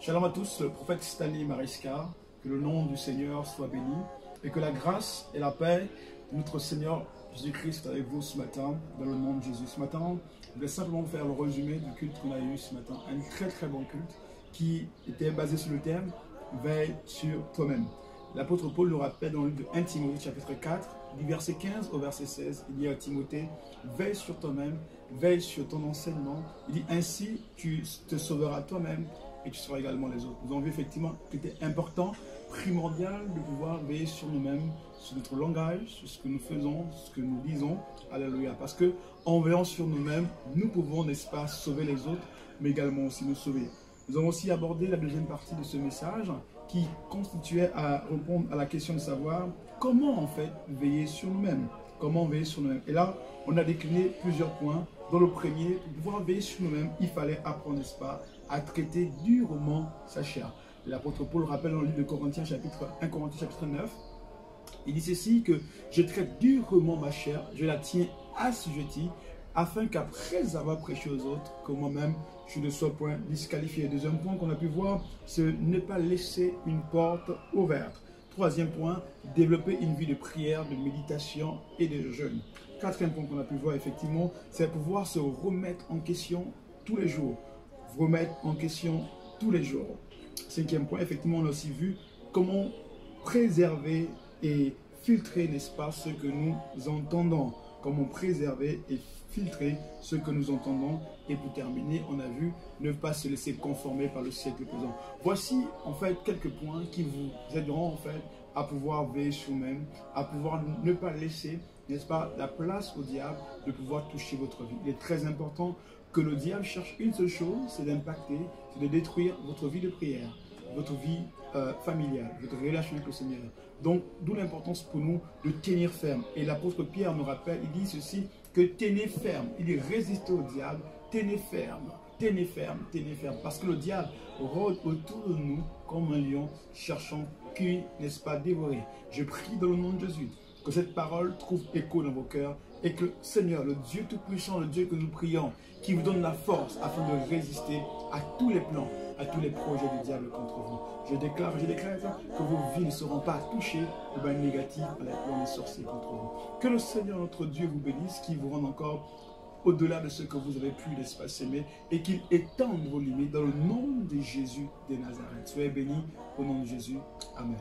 Shalom à tous, le prophète Stanley Mariska, que le nom du Seigneur soit béni et que la grâce et la paix de notre Seigneur Jésus-Christ avec vous ce matin, dans le nom de Jésus. Ce matin, je vais simplement vous faire le résumé du culte qu'on a eu ce matin. Un très bon culte qui était basé sur le thème « Veille sur toi-même ». L'apôtre Paul nous rappelle dans le livre de 1 Timothée chapitre 4, du verset 15 au verset 16, il dit à Timothée, veille sur toi-même, veille sur ton enseignement. Il dit ainsi tu te sauveras toi-même et tu sauveras également les autres. Nous avons vu effectivement qu'il était important, primordial de pouvoir veiller sur nous-mêmes, sur notre langage, sur ce que nous faisons, ce que nous disons. Alléluia. Parce que en veillant sur nous-mêmes, nous pouvons, n'est-ce pas, sauver les autres, mais également aussi nous sauver. Nous avons aussi abordé la deuxième partie de ce message qui constituait à répondre à la question de savoir comment en fait veiller sur nous-mêmes. Comment veiller sur nous-mêmes. Et là, on a décliné plusieurs points. Dans le premier, pour pouvoir veiller sur nous-mêmes, il fallait apprendre, n'est-ce pas, à traiter durement sa chair. L'apôtre Paul rappelle dans le livre de Corinthiens, chapitre 1 Corinthiens chapitre 9, il dit ceci que je traite durement ma chair, je la tiens assujettie, afin qu'après avoir prêché aux autres, que moi-même, je ne sois point disqualifié. Deuxième point qu'on a pu voir, c'est ne pas laisser une porte ouverte. Troisième point, développer une vie de prière, de méditation et de jeûne. Quatrième point qu'on a pu voir, effectivement, c'est pouvoir se remettre en question tous les jours. Remettre en question tous les jours. Cinquième point, effectivement, on a aussi vu comment préserver et filtrer, n'est-ce pas, ce que nous entendons. Comment préserver et filtrer ce que nous entendons. Et pour terminer, on a vu ne pas se laisser conformer par le siècle présent. Voici en fait quelques points qui vous aideront en fait à pouvoir veiller sur vous-même, à pouvoir ne pas laisser, n'est-ce pas, la place au diable de pouvoir toucher votre vie. Il est très important que le diable cherche une seule chose, c'est d'impacter, c'est de détruire votre vie de prière, votre vie familiale, votre relation avec le Seigneur. Donc, d'où l'importance pour nous de tenir ferme. Et l'apôtre Pierre nous rappelle, il dit ceci, que tenez ferme. Il dit résistez au diable, tenez ferme, tenez ferme, tenez ferme. Parce que le diable rôde autour de nous comme un lion, cherchant qui, n'est-ce pas, dévorer. Je prie dans le nom de Jésus que cette parole trouve écho dans vos cœurs et que Seigneur, le Dieu Tout-Puissant, le Dieu que nous prions, qui vous donne la force afin de résister à tous les plans, à tous les projets du diable contre vous. Je déclare que vos vies ne seront pas touchées au bas négatif à la plans des sorciers contre vous. Que le Seigneur, notre Dieu, vous bénisse, qu'il vous rende encore au-delà de ce que vous avez pu l'espace aimer et qu'il étende vos limites dans le nom de Jésus de Nazareth. Soyez bénis au nom de Jésus. Amen.